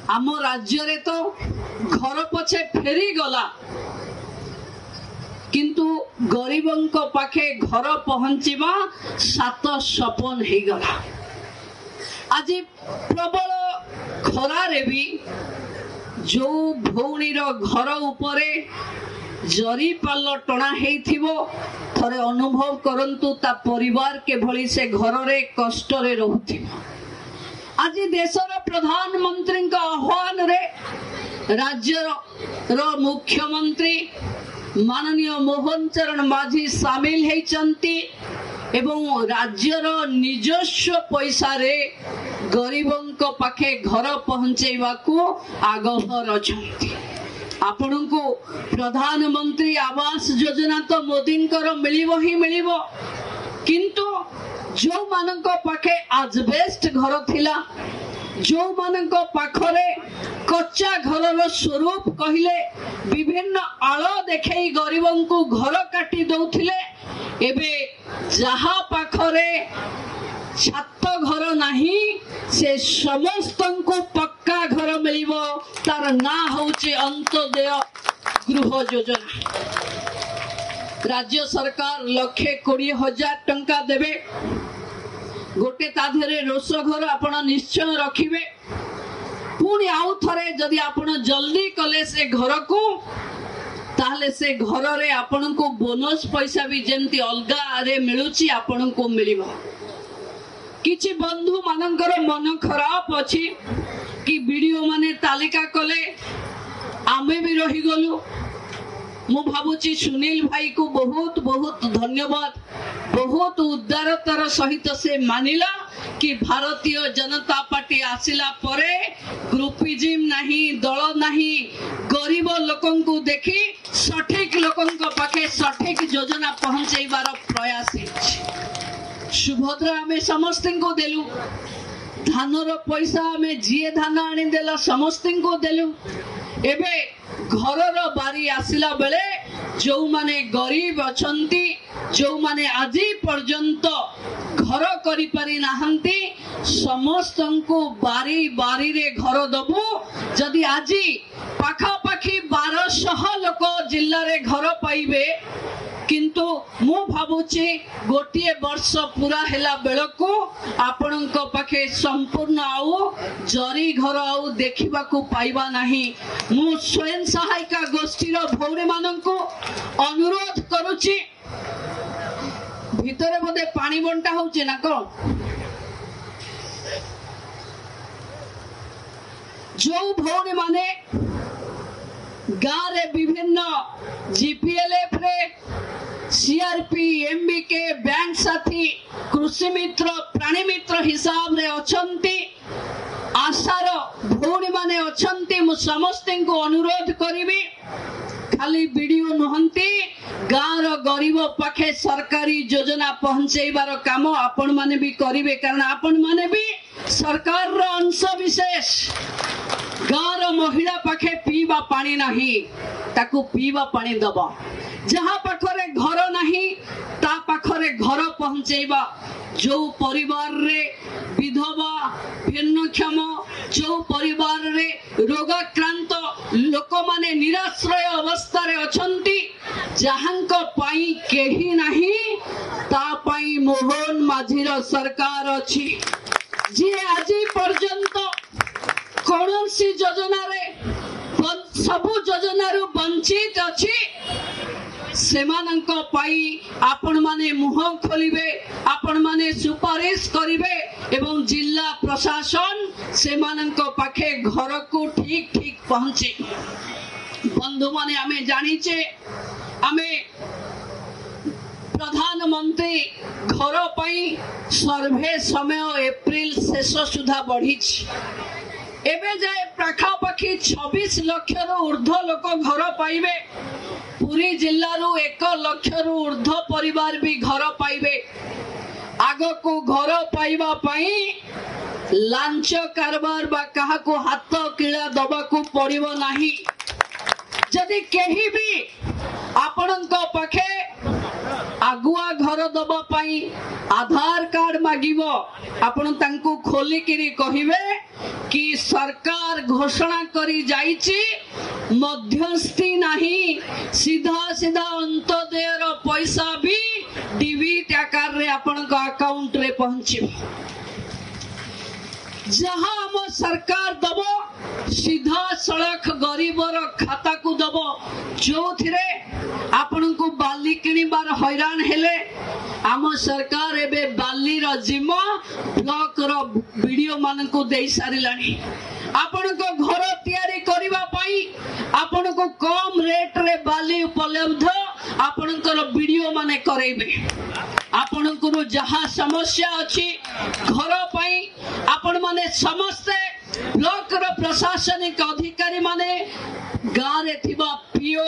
आम राज्य रे तो घर पछे फेरी गला किंतु गरीबों को पाखे घर पहुंचीबा 7 सपन हो गला। आज प्रबल खरारे भी जो भौणीर घर उपरे जरी पाल टणा हेइथिबो थरे अनुभव करंतु ता परिवार के भली से घर रे कष्ट रे रहउथिबो। आज देशर प्रधानमंत्री का आह्वान रे राज्य रो मुख्यमंत्री माननीय मोहन चरण माझी सामिल हेइचंती एवं राज्यर निजस्व पैसा रे गरीबों को पाखे घर पहुंचेवा को आगभर अछंती। आपन को प्रधानमंत्री आवास योजना तो मोदी मिलिबो ही मिलिबो किंतु जो मानक पाखे आजबेस्ट घर थिला जो मानक पाखरे कच्चा घर स्वरूप कहले विभिन्न आल देखे गरीबों को घर काटी दौथिले एबे जहा पाखरे छात घर नहीं से समस्त को पक्का घर मिलिबो तार ना होचे अंत्योदय गृह योजना। राज्य सरकार 1,20,000 टंका देबे गोटे ताधरे रोष घर आपण निश्चय रखिबे पुणी आउ थरे जदि आपण जल्दी कले से घर को ताहले से घर रे आपण को बोनस पैसा भी जेंती अलगा रे मिलुची आपण को मिलिबो। किछि बंधु मानकर मन खराब अछि कि वीडियो माने तालिका कले आमे भी रही गलु। मु भाबुची सुनील भाई को बहुत बहुत धन्यवाद। बहुत उदारतार सहित से मानिला कि भारतीय जनता पार्टी आसिला परे ग्रुपिज्म नहीं दल नहीं गरीब लोकों को देखी सठिक लोकों को पाखे सठिक योजना पहुंचेबार प्रयास है। सुभद्रा आमे समस्त को देलु धानर पैसा आमे जीए धान आनी देला समस्त को देलु। एबे घरर बारी आसिला बेले जो माने गरीब अछंती जो माने आजी पर्यंत घर करि पारि नाहंती समस्त को बारी बारी रे घर दबु। जदि आजी पाखा पाखी 1200 लोक जिल्ला रे घर पाइबे किंतु मु भाबुची गोटे वर्ष पूरा हेला बेलको आपणक पाखे संपूर्ण आउ जरी घर आउ देखिबा को पाइबा नहीं। मु स्वयं सहायिका गोष्ठीर भौरी माननको अनुरोध करूची भितरे बोधे पानी बंटा होचे ना को जो भौरी माने गाँव रे विभिन्न जीपीएलएफ रे सीआरपी एमबीके बैंक साथी कृषि मित्र प्राणी मित्र हिसाब रे अछंती आशार भौणी माने अछंती मु समस्त को अनुरोध करिबी खाली वीडियो नहंती गाँव रो गरीब पाखे सरकारी योजना पहुंचेबार काम आपण माने भी करिवे कारण आपण माने भी सरकार रो अंश विशेष। गाँव रो महिला पाखे पीवा पानी नहीं ताकू पीवा पानी दबा जहाँ पाखरे घर नहीं ता पाखरे घर पहुंचेबा। जो परिवार रे विधवा भिन्नक्षम जो परिवार रे रोगाक्रांत लोक माने निराश्रय अवस्था रे अछंती जहांक पाई केही नहीं ता पाई मोहन माझीर सरकार अछि जे आजी पर्यंत कौनसी योजना रे सबु योजना रु वंचित अछि सेमानंक पाई आपण माने मुह खोलिबे आपण माने सुपारिश करिवे एवं जिला प्रशासन सेमानंक पाखे घर को ठीक ठीक पहुंचे। बंधु माने आमे जानिचे आमे प्रधानमंत्री घर पाई सर्वे समय एप्रिल शेष सुधा बढ़ी एबे जाए पाखापाखि 26 लाख ऊर्ध्व लोक घर पाइबे। पुरी जिल्ला रु 1 लाख ऊर्ध्व परिवार भी घर पाइबे। आग को घर पाइबा पाई लांच कारबार बा कहा को हाथ किला दबा को पड़िबो नाही। जदि केही भी ଆପଣଙ୍କ ପାଖେ ଆଗୁଆ ଘର ଦବା ପାଇଁ ଆଧାର କାର୍ଡ ମାଗିବ ଆପଣ ତାଙ୍କୁ ଖୋଲିକିରି କହିବେ कि सरकार घोषणा करी जाइछि मध्यस्थी नहीं सीधा सीधा अंत्योदयर पैसा भी डिबिट आकार रे आपण को अकाउंट रे पहुंचिबो जहां हम सरकार दबो सीधा सड़क गरीबर खाता को दबो जो थिरे आपण को बाली किनिबार हैरान हेले आम सरकार एबे बाली रो जिम्मा ब्लॉक रो वीडियो मान को दे सारिलानी आपण को घर तैयारी करबा पई आपण को कम रेट रे बाली उपलब्ध आपण को वीडियो माने करेबे आपण को जहां समस्या अछि घर पई आपण माने समस्त ब्लॉक रो प्रशासनिक अधिकारी माने गाँ रे थिबा पीओ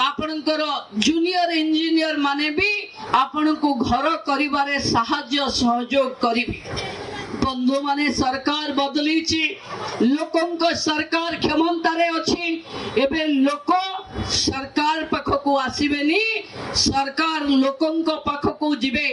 आपणकर जूनियर इंजीनियर माने भी आपण को घर करिबारे साहाय्य सहयोग करिबे बंधु माने सरकार बदलीची लोकंक सरकार क्षमतारे अछि एबे लोक सरकार पाखको आसीबेनी सरकार लोकंक पाखको जिबे।